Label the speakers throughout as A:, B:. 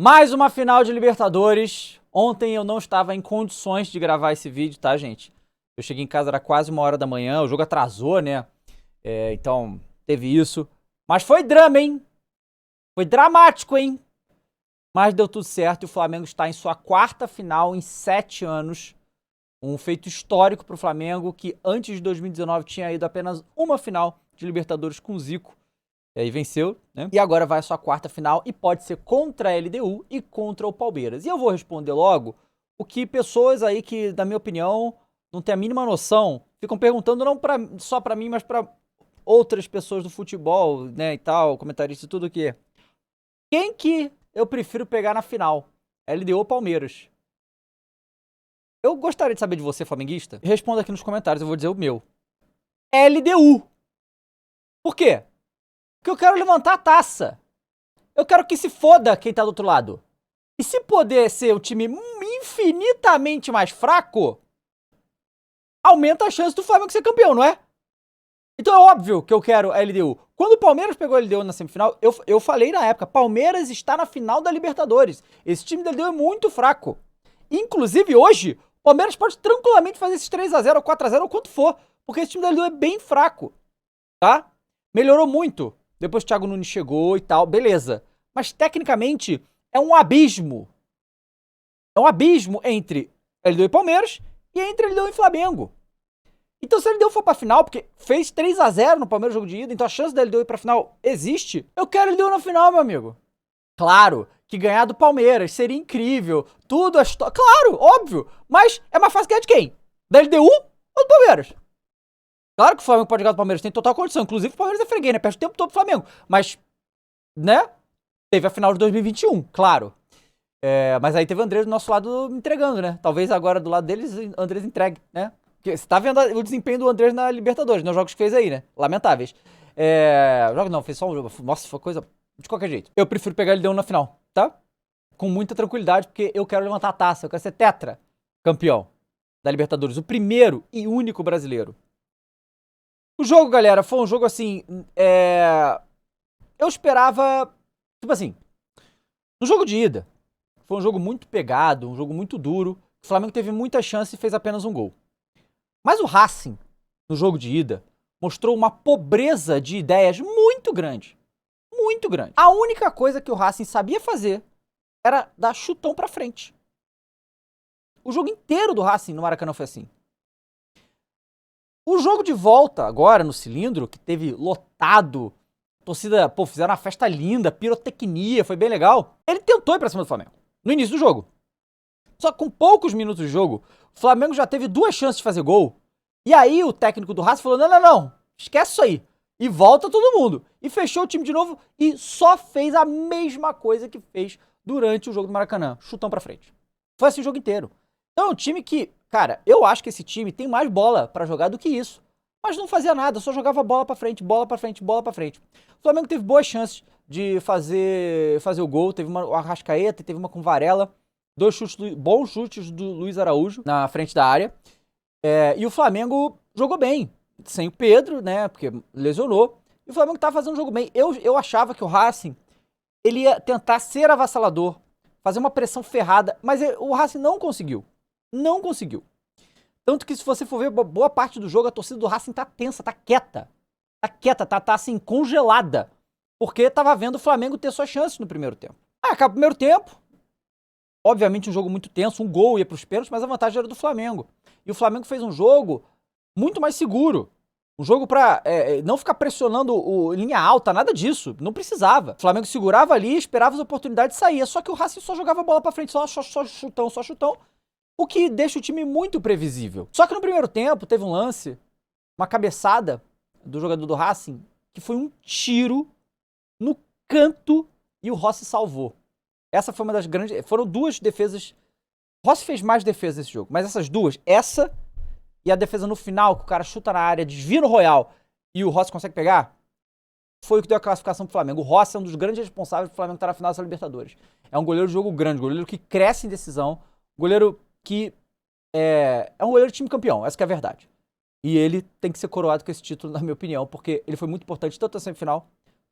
A: Mais uma final de Libertadores. Ontem eu não estava em condições de gravar esse vídeo, tá, gente? Eu cheguei em casa, era quase 1h da manhã, o jogo atrasou, né? Então, teve isso. Mas foi drama, hein? Foi dramático, hein? Mas deu tudo certo e o Flamengo está em sua quarta final em 7 anos. Um feito histórico para o Flamengo, que antes de 2019 tinha ido apenas uma final de Libertadores com o Zico. E aí venceu, né? E agora vai a sua quarta final e pode ser contra a LDU e contra o Palmeiras. E eu vou responder logo o que pessoas aí que, na minha opinião, não têm a mínima noção, ficam perguntando não só pra mim, mas pra outras pessoas do futebol, né, e tal, comentaristas e tudo o que. Quem que eu prefiro pegar na final? LDU ou Palmeiras? Eu gostaria de saber de você, flamenguista. Responda aqui nos comentários, eu vou dizer o meu. LDU. Por quê? Porque eu quero levantar a taça. Eu quero que se foda quem tá do outro lado. E se poder ser o time infinitamente mais fraco, aumenta a chance do Flamengo ser campeão, não é? Então é óbvio que eu quero a LDU. Quando o Palmeiras pegou a LDU na semifinal, eu falei na época, Palmeiras está na final da Libertadores. Esse time da LDU é muito fraco. Inclusive hoje, o Palmeiras pode tranquilamente fazer esses 3x0 ou 4x0 ou quanto for, porque esse time da LDU é bem fraco, tá? Melhorou muito. Depois o Thiago Nunes chegou e tal, beleza. Mas tecnicamente é um abismo. É um abismo entre LDU e Palmeiras e entre LDU e Flamengo. Então se a LDU for pra final, porque fez 3x0 no Palmeiras jogo de ida, então a chance da LDU ir pra final existe, eu quero LDU na final, meu amigo. Claro que ganhar do Palmeiras seria incrível, tudo a história. Claro, óbvio, mas é mais fácil ganhar de quem? Da LDU ou do Palmeiras? Claro que o Flamengo pode ganhar do Palmeiras, tem total condição. Inclusive o Palmeiras é freguês, né? Perde o tempo todo do Flamengo. Mas, né? Teve a final de 2021, claro. Mas aí teve o Andrés do nosso lado entregando, né? Talvez agora do lado deles, o Andrés entregue, né? Porque você tá vendo o desempenho do Andrés na Libertadores, nos jogos que fez aí, né? Lamentáveis. Jogos não, fez só um jogo. Nossa, foi coisa de qualquer jeito. Eu prefiro pegar ele na final, tá? Com muita tranquilidade, porque eu quero levantar a taça. Eu quero ser tetra campeão da Libertadores. O primeiro e único brasileiro. O jogo, galera, foi um jogo assim. Eu esperava. Tipo assim. No jogo de ida, foi um jogo muito pegado, um jogo muito duro. O Flamengo teve muita chance e fez apenas um gol. Mas o Racing, no jogo de ida, mostrou uma pobreza de ideias muito grande. Muito grande. A única coisa que o Racing sabia fazer era dar chutão pra frente. O jogo inteiro do Racing no Maracanã foi assim. O jogo de volta, agora, no Cilindro, que teve lotado, torcida, fizeram uma festa linda, pirotecnia, foi bem legal. Ele tentou ir pra cima do Flamengo, no início do jogo. Só que com poucos minutos de jogo, o Flamengo já teve 2 chances de fazer gol. E aí o técnico do Racing falou, não, esquece isso aí. E volta todo mundo. E fechou o time de novo e só fez a mesma coisa que fez durante o jogo do Maracanã. Chutão pra frente. Foi assim o jogo inteiro. Então é um time que, cara, eu acho que esse time tem mais bola pra jogar do que isso. Mas não fazia nada, só jogava bola pra frente, bola pra frente, bola pra frente. O Flamengo teve boas chances de fazer o gol. Teve uma Arrascaeta, teve uma com Varela. 2 chutes, bons chutes do Luiz Araújo na frente da área. E o Flamengo jogou bem. Sem o Pedro, né, porque lesionou. E o Flamengo tava fazendo um jogo bem. Eu achava que o Racing, ele ia tentar ser avassalador, fazer uma pressão ferrada, mas o Racing não conseguiu. Não conseguiu. Tanto que se você for ver boa parte do jogo, a torcida do Racing tá tensa, tá quieta. Tá quieta, tá assim, congelada. Porque tava vendo o Flamengo ter suas chances no primeiro tempo. Acaba o primeiro tempo. Obviamente um jogo muito tenso, um gol ia pros pênaltis, mas a vantagem era do Flamengo. E o Flamengo fez um jogo muito mais seguro. Um jogo pra não ficar pressionando linha alta, nada disso. Não precisava. O Flamengo segurava ali, esperava as oportunidades e saía. Só que o Racing só jogava a bola pra frente, só chutão. O que deixa o time muito previsível. Só que no primeiro tempo teve um lance, uma cabeçada do jogador do Racing, que foi um tiro no canto e o Rossi salvou. Essa foi uma das grandes... Foram 2 defesas... Rossi fez mais defesas nesse jogo, mas essas 2, essa e a defesa no final, que o cara chuta na área, desvia no Royal e o Rossi consegue pegar, foi o que deu a classificação pro Flamengo. O Rossi é um dos grandes responsáveis pro Flamengo estar na final dessa Libertadores. É um goleiro de jogo grande, goleiro que cresce em decisão, goleiro que é um goleiro de time campeão, essa que é a verdade. E ele tem que ser coroado com esse título, na minha opinião, porque ele foi muito importante tanto na semifinal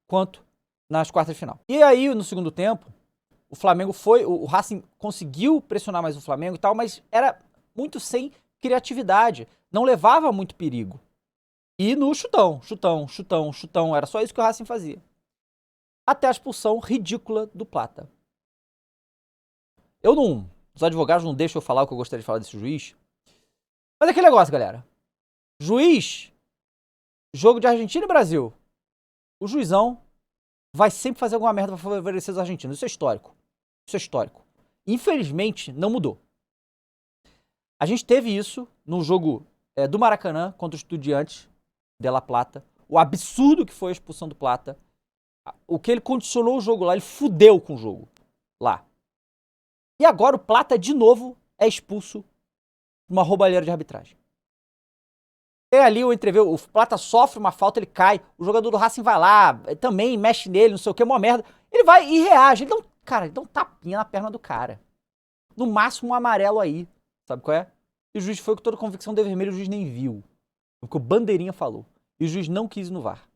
A: quanto nas quartas de final. E aí, no segundo tempo, O Flamengo foi, o Racing conseguiu pressionar mais o Flamengo e tal, mas era muito sem criatividade, não levava muito perigo. E no chutão, era só isso que o Racing fazia. Até a expulsão ridícula do Plata. Os advogados não deixam eu falar o que eu gostaria de falar desse juiz. Mas é aquele negócio, galera. Juiz, jogo de Argentina e Brasil. O juizão vai sempre fazer alguma merda pra favorecer os argentinos. Isso é histórico. Infelizmente, não mudou. A gente teve isso no jogo do Maracanã contra o Estudiantes de La Plata. O absurdo que foi a expulsão do Plata. O que ele condicionou o jogo lá, ele fudeu com o jogo lá. E agora o Plata, de novo, é expulso por uma roubalheira de arbitragem. Tem ali o entrevê, o Plata sofre uma falta, ele cai, o jogador do Racing vai lá, também mexe nele, não sei o que, uma merda. Ele vai e reage, ele dá um tapinha na perna do cara. No máximo um amarelo aí, sabe qual é? E o juiz foi com toda convicção de vermelho, o juiz nem viu. Porque o bandeirinha falou. E o juiz não quis ir no VAR.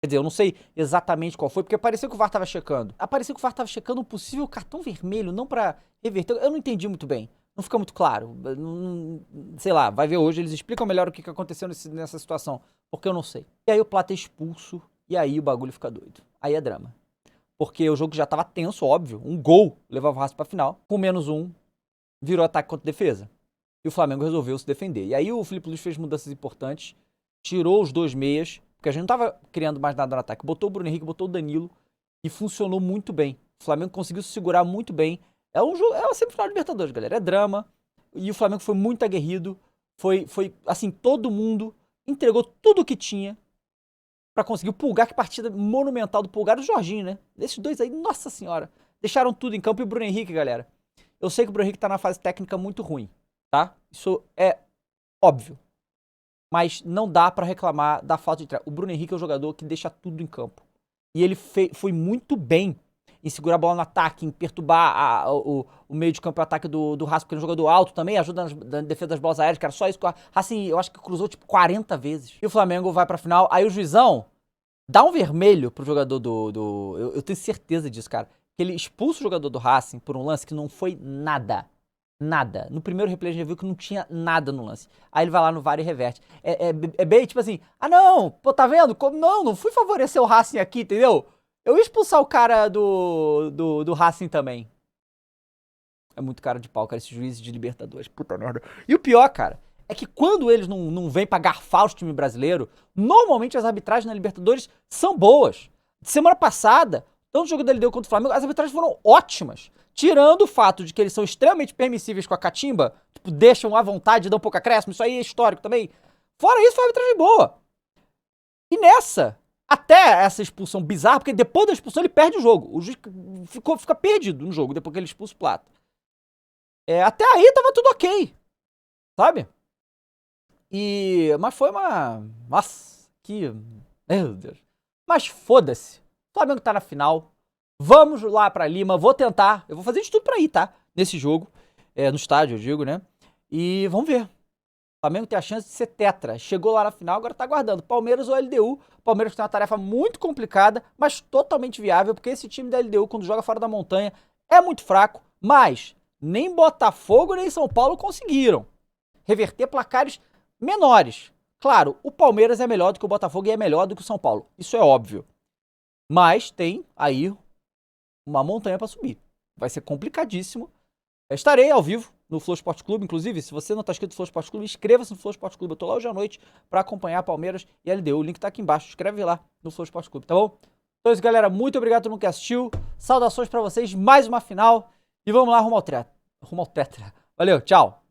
A: Quer dizer, eu não sei exatamente qual foi, porque parecia que o VAR tava checando. Parecia que o VAR tava checando um possível cartão vermelho, não pra reverter. Eu não entendi muito bem. Não fica muito claro. Sei lá, vai ver hoje, eles explicam melhor o que aconteceu nessa situação. Porque eu não sei. E aí o Plata é expulso, e aí o bagulho fica doido. Aí é drama. Porque o jogo já tava tenso, óbvio. Um gol levava o Racing pra final. Com -1, virou ataque contra defesa. E o Flamengo resolveu se defender. E aí o Felipe Luiz fez mudanças importantes, tirou os dois meias, porque a gente não tava criando mais nada no ataque. Botou o Bruno Henrique, botou o Danilo, e funcionou muito bem. O Flamengo conseguiu se segurar muito bem. É uma semifinal de Libertadores, galera. É drama. E o Flamengo foi muito aguerrido. Foi assim, todo mundo entregou tudo o que tinha pra conseguir. O Pulgar, que partida monumental do Pulgar e do Jorginho, né? Esses dois aí, nossa senhora. Deixaram tudo em campo. E o Bruno Henrique, galera. Eu sei que o Bruno Henrique tá na fase técnica muito ruim, tá? Isso é óbvio. Mas não dá pra reclamar da falta de treino. O Bruno Henrique é o jogador que deixa tudo em campo. E ele foi muito bem em segurar a bola no ataque, em perturbar o meio de campo e o ataque do Racing, porque ele é um jogador alto também, ajuda na defesa das bolas aéreas, cara. Só isso que o Racing, eu acho que cruzou tipo 40 vezes. E o Flamengo vai pra final. Aí o juizão dá um vermelho pro jogador eu tenho certeza disso, cara. Que ele expulsa o jogador do Racing por um lance que não foi nada. Nada. No primeiro replay a gente viu que não tinha nada no lance. Aí ele vai lá no VAR e reverte. É bem tipo assim, não, pô, tá vendo? Não fui favorecer o Racing aqui, entendeu? Eu ia expulsar o cara do Racing também. É muito cara de pau, cara, esse juiz de Libertadores. Puta merda. E o pior, cara, é que quando eles não vêm pra garfar os times brasileiros, normalmente as arbitragens na Libertadores são boas. Semana passada, tanto o jogo da LDU quanto o Flamengo, as arbitragens foram ótimas. Tirando o fato de que eles são extremamente permissíveis com a catimba, tipo, deixam à vontade, dão pouco acréscimo, isso aí é histórico também. Fora isso, foi uma arbitragem boa. E nessa, até essa expulsão bizarra, porque depois da expulsão ele perde o jogo. O juiz fica perdido no jogo, depois que ele expulsa o Plata. Até aí tava tudo ok, sabe? Mas foi uma... Nossa, que... Meu Deus. Mas foda-se. O Flamengo tá na final. Vamos lá pra Lima, vou tentar. Eu vou fazer de tudo pra ir, tá? Nesse jogo. No estádio, eu digo, né? E vamos ver. O Flamengo tem a chance de ser tetra. Chegou lá na final, agora tá aguardando. Palmeiras ou LDU. Palmeiras tem uma tarefa muito complicada, mas totalmente viável, porque esse time da LDU, quando joga fora da montanha, é muito fraco. Mas nem Botafogo nem São Paulo conseguiram reverter placares menores. Claro, o Palmeiras é melhor do que o Botafogo e é melhor do que o São Paulo. Isso é óbvio. Mas tem aí uma montanha pra subir. Vai ser complicadíssimo. Estarei ao vivo no Flow Esporte Clube. Inclusive, se você não tá inscrito no Flow Esporte Clube, inscreva-se no Flow Esporte Clube. Eu tô lá hoje à noite pra acompanhar Palmeiras e LDU. O link tá aqui embaixo. Escreve lá no Flow Esporte Clube, tá bom? Então é isso, galera. Muito obrigado a todo mundo que assistiu. Saudações pra vocês. Mais uma final. E vamos lá rumo ao tetra. Valeu, tchau.